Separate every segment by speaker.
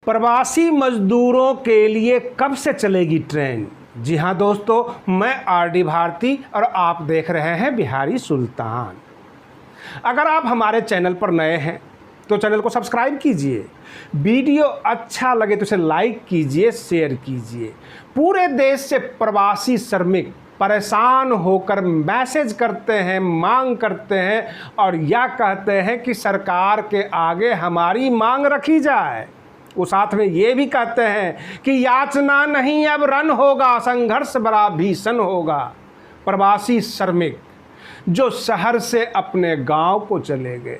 Speaker 1: प्रवासी मजदूरों के लिए कब से चलेगी ट्रेन? जी हाँ दोस्तों, मैं आरडी भारती और आप देख रहे हैं बिहारी सुल्तान। अगर आप हमारे चैनल पर नए हैं तो चैनल को सब्सक्राइब कीजिए, वीडियो अच्छा लगे तो इसे लाइक कीजिए, शेयर कीजिए। पूरे देश से प्रवासी श्रमिक परेशान होकर मैसेज करते हैं, मांग करते हैं और यह कहते हैं कि सरकार के आगे हमारी मांग रखी जाए। वो साथ में ये भी कहते हैं कि याचना नहीं अब रण होगा, संघर्ष बड़ा भीषण होगा। प्रवासी श्रमिक जो शहर से अपने गांव को चले गए,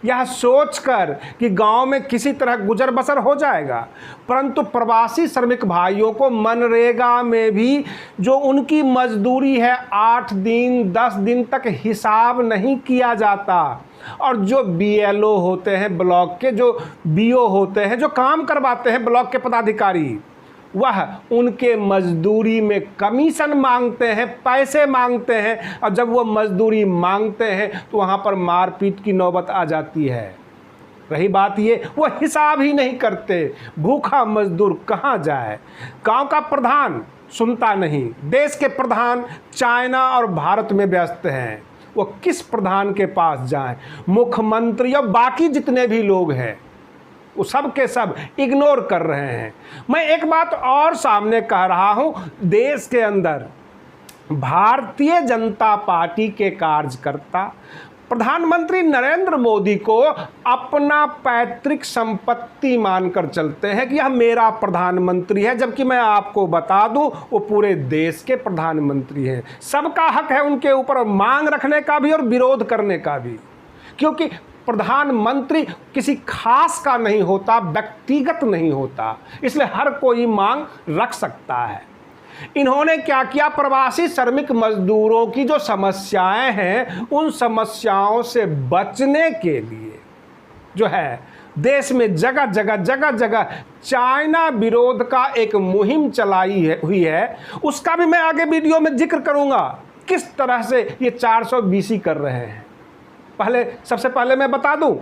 Speaker 1: यह सोचकर कि गांव में किसी तरह गुजर बसर हो जाएगा, परंतु प्रवासी श्रमिक भाइयों को मनरेगा में भी जो उनकी मजदूरी है 8 दिन 10 दिन तक हिसाब नहीं किया जाता। और जो बीएलओ होते हैं, ब्लॉक के जो बीओ होते हैं, जो काम करवाते हैं ब्लॉक के पदाधिकारी, वह उनके मजदूरी में कमीशन मांगते हैं, पैसे मांगते हैं। और जब वो मजदूरी मांगते हैं तो वहाँ पर मारपीट की नौबत आ जाती है। रही बात ये, वो हिसाब ही नहीं करते। भूखा मजदूर कहाँ जाए? गांव का प्रधान सुनता नहीं, देश के प्रधान चाइना और भारत में व्यस्त हैं। वो किस प्रधान के पास जाएं? मुख्यमंत्री और बाकी जितने भी लोग हैं वो सब के सब इग्नोर कर रहे हैं। मैं एक बात और सामने कह रहा हूं, देश के अंदर भारतीय जनता पार्टी के कार्यकर्ता प्रधानमंत्री नरेंद्र मोदी को अपना पैतृक संपत्ति मानकर चलते हैं कि यह मेरा प्रधानमंत्री है, जबकि मैं आपको बता दूं वो पूरे देश के प्रधानमंत्री हैं। सबका हक है उनके ऊपर मांग रखने का भी और विरोध करने का भी, क्योंकि प्रधानमंत्री किसी खास का नहीं होता, व्यक्तिगत नहीं होता, इसलिए हर कोई मांग रख सकता है। इन्होंने क्या किया? प्रवासी श्रमिक मजदूरों की जो समस्याएं हैं उन समस्याओं से बचने के लिए जो है देश में जगह जगह चाइना विरोध का एक मुहिम हुई है। उसका भी मैं आगे वीडियो में जिक्र करूंगा, किस तरह से ये 420 कर रहे हैं। सबसे पहले मैं बता दूं,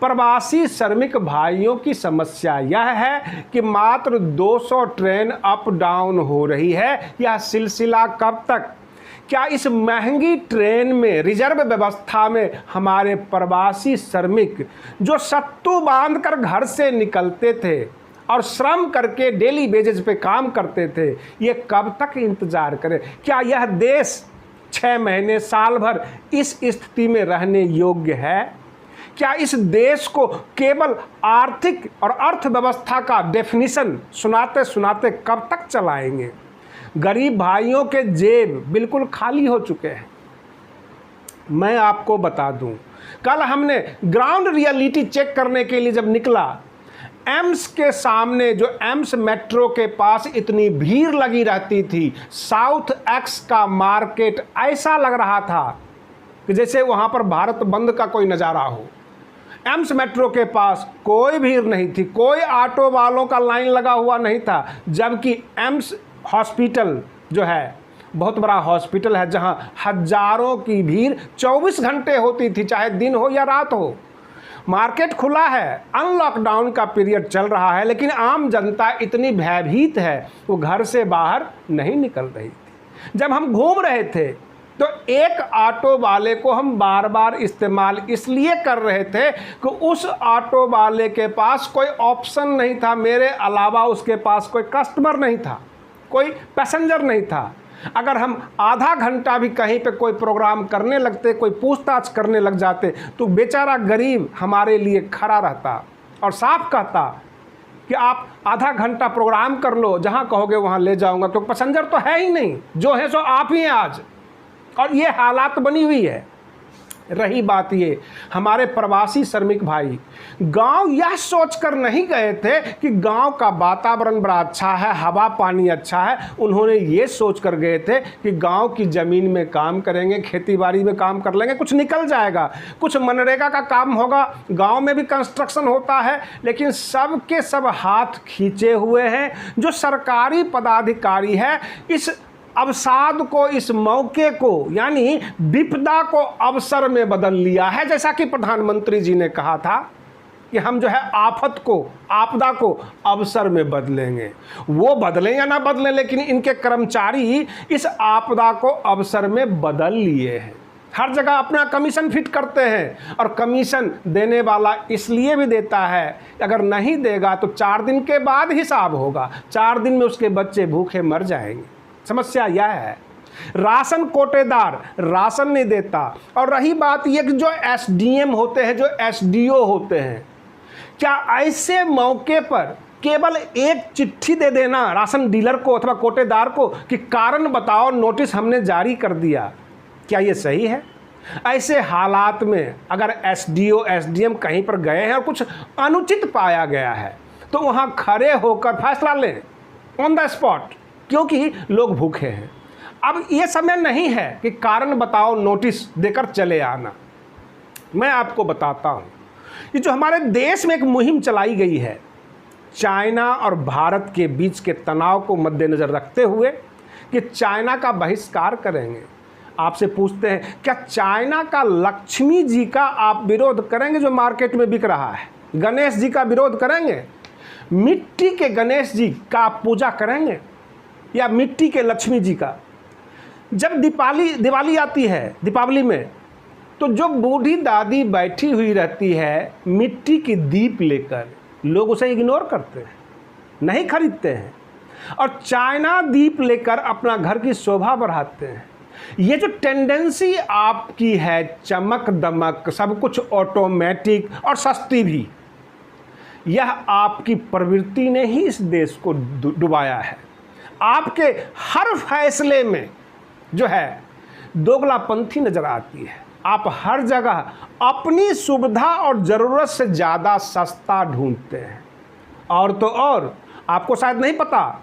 Speaker 1: प्रवासी श्रमिक भाइयों की समस्या यह है कि मात्र 200 ट्रेन अप डाउन हो रही है। यह सिलसिला कब तक? क्या इस महंगी ट्रेन में रिजर्व व्यवस्था में हमारे प्रवासी श्रमिक जो सत्तू बांधकर घर से निकलते थे और श्रम करके डेली बेजेस पे काम करते थे, ये कब तक इंतजार करें? क्या यह देश 6 महीने साल भर इस स्थिति में रहने योग्य है? क्या इस देश को केवल आर्थिक और अर्थव्यवस्था का डेफिनेशन सुनाते सुनाते कब तक चलाएंगे? गरीब भाइयों के जेब बिल्कुल खाली हो चुके हैं। मैं आपको बता दूं, कल हमने ग्राउंड रियलिटी चेक करने के लिए जब निकला, एम्स के सामने जो एम्स मेट्रो के पास इतनी भीड़ लगी रहती थी, साउथ एक्स का मार्केट ऐसा लग रहा था कि जैसे वहाँ पर भारत बंद का कोई नज़ारा हो। एम्स मेट्रो के पास कोई भीड़ नहीं थी, कोई ऑटो वालों का लाइन लगा हुआ नहीं था, जबकि एम्स हॉस्पिटल जो है बहुत बड़ा हॉस्पिटल है, जहाँ हजारों की भीड़ 24 घंटे होती थी, चाहे दिन हो या रात हो। मार्केट खुला है, अनलॉकडाउन का पीरियड चल रहा है, लेकिन आम जनता इतनी भयभीत है वो घर से बाहर नहीं निकल रही थी। जब हम घूम रहे थे तो एक ऑटो वाले को हम बार बार इस्तेमाल इसलिए कर रहे थे कि उस ऑटो वाले के पास कोई ऑप्शन नहीं था, मेरे अलावा उसके पास कोई कस्टमर नहीं था, कोई पैसेंजर नहीं था। अगर हम आधा घंटा भी कहीं पे कोई प्रोग्राम करने लगते, कोई पूछताछ करने लग जाते, तो बेचारा गरीब हमारे लिए खड़ा रहता और साफ कहता कि आप आधा घंटा प्रोग्राम कर लो, जहां कहोगे वहां ले जाऊंगा, क्योंकि पैसेंजर तो है ही नहीं, जो है सो आप ही हैं आज। और ये हालात बनी हुई है। रही बात ये, हमारे प्रवासी श्रमिक भाई गांव यह सोचकर नहीं गए थे कि गांव का वातावरण बड़ा अच्छा है, हवा पानी अच्छा है। उन्होंने ये सोचकर गए थे कि गांव की ज़मीन में काम करेंगे, खेती बाड़ी में काम कर लेंगे, कुछ निकल जाएगा, कुछ मनरेगा का काम होगा, गांव में भी कंस्ट्रक्शन होता है। लेकिन सब के सब हाथ खींचे हुए हैं। जो सरकारी पदाधिकारी है, इस अवसाद को, इस मौके को, यानी विपदा को अवसर में बदल लिया है। जैसा कि प्रधानमंत्री जी ने कहा था कि हम जो है आफत को, आपदा को अवसर में बदलेंगे। वो बदलें या ना बदलें, लेकिन इनके कर्मचारी इस आपदा को अवसर में बदल लिए हैं। हर जगह अपना कमीशन फिट करते हैं, और कमीशन देने वाला इसलिए भी देता है अगर नहीं देगा तो 4 दिन के बाद हिसाब होगा, 4 दिन में उसके बच्चे भूखे मर जाएंगे। समस्या यह है। राशन कोटेदार राशन नहीं देता। और रही बात ये कि जो एसडीएम होते हैं, जो एसडीओ होते हैं, क्या ऐसे मौके पर केवल एक चिट्ठी दे देना राशन डीलर को अथवा कोटेदार को कि कारण बताओ, नोटिस हमने जारी कर दिया, क्या ये सही है? ऐसे हालात में अगर एसडीओ एसडीएम कहीं पर गए हैं और कुछ अनुचित पाया गया है तो वहाँ खड़े होकर फैसला लें ऑन द स्पॉट, क्योंकि लोग भूखे हैं। अब ये समय नहीं है कि कारण बताओ नोटिस देकर चले आना। मैं आपको बताता हूँ, ये जो हमारे देश में एक मुहिम चलाई गई है चाइना और भारत के बीच के तनाव को मद्देनज़र रखते हुए कि चाइना का बहिष्कार करेंगे। आपसे पूछते हैं, क्या चाइना का लक्ष्मी जी का आप विरोध करेंगे जो मार्केट में बिक रहा है? गणेश जी का विरोध करेंगे? मिट्टी के गणेश जी का आप पूजा करेंगे, या मिट्टी के लक्ष्मी जी का? जब दिवाली आती है, दीपावली में, तो जो बूढ़ी दादी बैठी हुई रहती है मिट्टी की दीप लेकर, लोग उसे इग्नोर करते हैं, नहीं खरीदते हैं, और चाइना दीप लेकर अपना घर की शोभा बढ़ाते हैं। ये जो टेंडेंसी आपकी है, चमक दमक, सब कुछ ऑटोमेटिक और सस्ती भी, यह आपकी प्रवृत्ति ने ही इस देश को डुबाया है। आपके हर फैसले में जो है दोगलापंथी नजर आती है। आप हर जगह अपनी सुविधा और ज़रूरत से ज़्यादा सस्ता ढूंढते हैं। और तो और आपको शायद नहीं पता,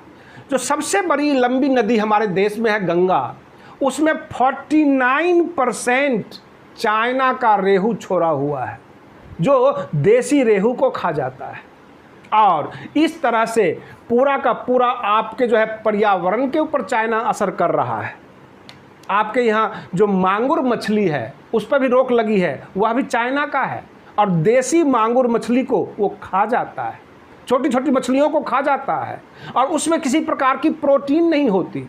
Speaker 1: जो सबसे बड़ी लंबी नदी हमारे देश में है गंगा, उसमें 49% चाइना का रेहू छोड़ा हुआ है जो देसी रेहू को खा जाता है। और इस तरह से पूरा का पूरा आपके जो है पर्यावरण के ऊपर चाइना असर कर रहा है। आपके यहाँ जो मांगुर मछली है उस पर भी रोक लगी है, वह भी चाइना का है, और देसी मांगुर मछली को वो खा जाता है, छोटी छोटी मछलियों को खा जाता है, और उसमें किसी प्रकार की प्रोटीन नहीं होती।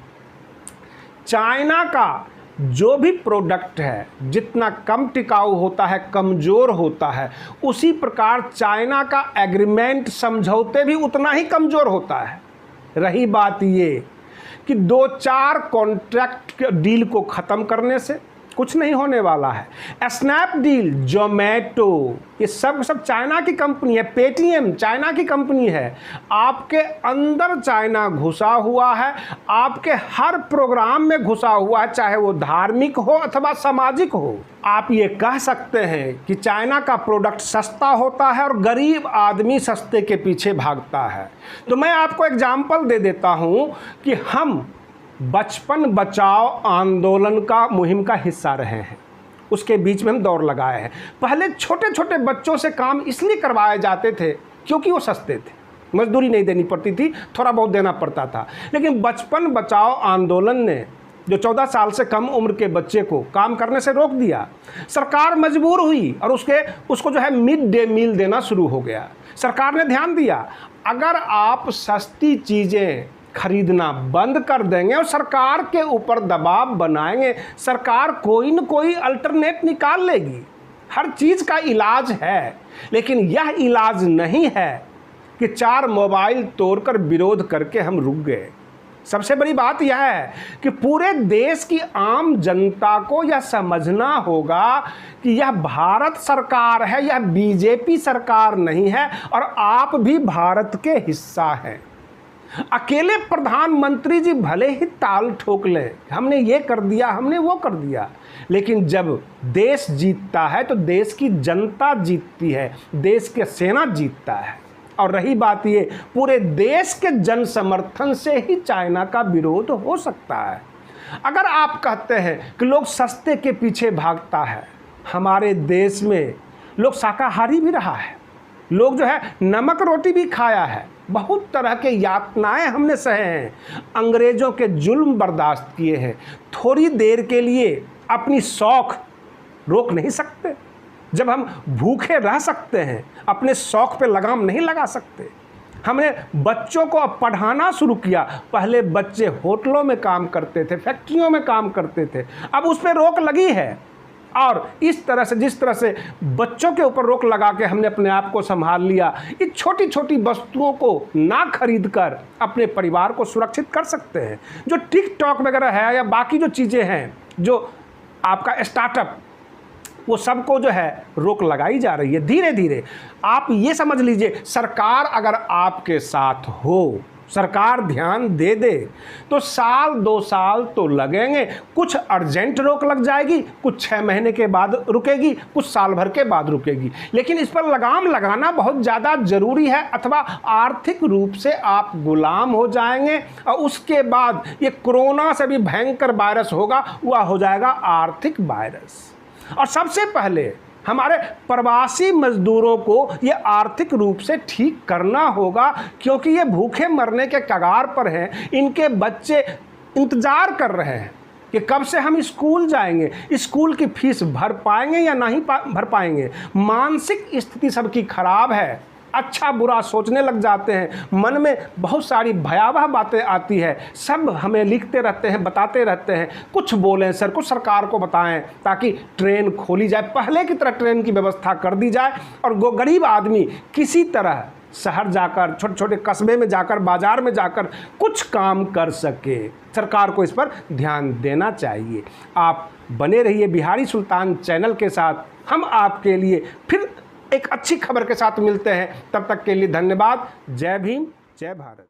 Speaker 1: चाइना का जो भी प्रोडक्ट है जितना कम टिकाऊ होता है, कमज़ोर होता है, उसी प्रकार चाइना का एग्रीमेंट, समझौते भी उतना ही कमज़ोर होता है। रही बात ये कि 2-4 कॉन्ट्रैक्ट डील को ख़त्म करने से कुछ नहीं होने वाला है। स्नैपडील, जोमेटो, ये सब चाइना की कंपनी है। पेटीएम चाइना की कंपनी है। आपके अंदर चाइना घुसा हुआ है, आपके हर प्रोग्राम में घुसा हुआ है, चाहे वो धार्मिक हो अथवा सामाजिक हो। आप ये कह सकते हैं कि चाइना का प्रोडक्ट सस्ता होता है और गरीब आदमी सस्ते के पीछे भागता है। तो मैं आपको एग्जाम्पल दे देता हूँ कि हम बचपन बचाओ आंदोलन का मुहिम का हिस्सा रहे हैं, उसके बीच में हम दौड़ लगाए हैं। पहले छोटे छोटे बच्चों से काम इसलिए करवाए जाते थे क्योंकि वो सस्ते थे, मजदूरी नहीं देनी पड़ती थी, थोड़ा बहुत देना पड़ता था। लेकिन बचपन बचाओ आंदोलन ने जो 14 साल से कम उम्र के बच्चे को काम करने से रोक दिया, सरकार मजबूर हुई और उसको जो है मिड डे मील देना शुरू हो गया। सरकार ने ध्यान दिया, अगर आप सस्ती चीज़ें खरीदना बंद कर देंगे और सरकार के ऊपर दबाव बनाएंगे, सरकार कोई न कोई अल्टरनेट निकाल लेगी। हर चीज़ का इलाज है, लेकिन यह इलाज नहीं है कि 4 मोबाइल तोड़कर विरोध करके हम रुक गए। सबसे बड़ी बात यह है कि पूरे देश की आम जनता को यह समझना होगा कि यह भारत सरकार है, यह बीजेपी सरकार नहीं है, और आप भी भारत के हिस्सा हैं। अकेले प्रधानमंत्री जी भले ही ताल ठोक लें, हमने ये कर दिया, हमने वो कर दिया, लेकिन जब देश जीतता है तो देश की जनता जीतती है, देश के सेना जीतता है। और रही बात ये, पूरे देश के जन समर्थन से ही चाइना का विरोध हो सकता है। अगर आप कहते हैं कि लोग सस्ते के पीछे भागता है, हमारे देश में लोग शाकाहारी भी रहा है, लोग जो है नमक रोटी भी खाया है, बहुत तरह के यातनाएं हमने सहे हैं, अंग्रेज़ों के जुल्म बर्दाश्त किए हैं। थोड़ी देर के लिए अपनी शौक रोक नहीं सकते, जब हम भूखे रह सकते हैं, अपने शौक़ पे लगाम नहीं लगा सकते। हमने बच्चों को अब पढ़ाना शुरू किया। पहले बच्चे होटलों में काम करते थे, फैक्ट्रियों में काम करते थे, अब उस पर रोक लगी है। और इस तरह से, जिस तरह से बच्चों के ऊपर रोक लगा के हमने अपने आप को संभाल लिया, इस छोटी छोटी वस्तुओं को ना खरीद कर अपने परिवार को सुरक्षित कर सकते हैं। जो टिकटॉक वगैरह है या बाकी जो चीज़ें हैं, जो आपका स्टार्टअप, वो सबको जो है रोक लगाई जा रही है धीरे धीरे। आप ये समझ लीजिए, सरकार अगर आपके साथ हो, सरकार ध्यान दे दे, तो साल 2 साल तो लगेंगे। कुछ अर्जेंट रोक लग जाएगी, कुछ 6 महीने के बाद रुकेगी, कुछ साल भर के बाद रुकेगी, लेकिन इस पर लगाम लगाना बहुत ज़्यादा ज़रूरी है, अथवा आर्थिक रूप से आप गुलाम हो जाएंगे। और उसके बाद ये कोरोना से भी भयंकर वायरस होगा, वह हो जाएगा आर्थिक वायरस। और सबसे पहले हमारे प्रवासी मजदूरों को ये आर्थिक रूप से ठीक करना होगा, क्योंकि ये भूखे मरने के कगार पर हैं। इनके बच्चे इंतज़ार कर रहे हैं कि कब से हम स्कूल जाएंगे, स्कूल की फीस भर पाएंगे या नहीं भर पाएंगे। मानसिक स्थिति सबकी खराब है, अच्छा बुरा सोचने लग जाते हैं, मन में बहुत सारी भयावह बातें आती है। सब हमें लिखते रहते हैं, बताते रहते हैं, कुछ बोलें सर, कुछ सरकार को बताएं ताकि ट्रेन खोली जाए, पहले की तरह ट्रेन की व्यवस्था कर दी जाए, और गरीब आदमी किसी तरह शहर जाकर, छोटे छोटे कस्बे में जाकर, बाज़ार में जाकर कुछ काम कर सके। सरकार को इस पर ध्यान देना चाहिए। आप बने रहिए बिहारी सुल्तान चैनल के साथ। हम आपके लिए फिर एक अच्छी खबर के साथ मिलते हैं। तब तक के लिए धन्यवाद। जय भीम, जय भारत।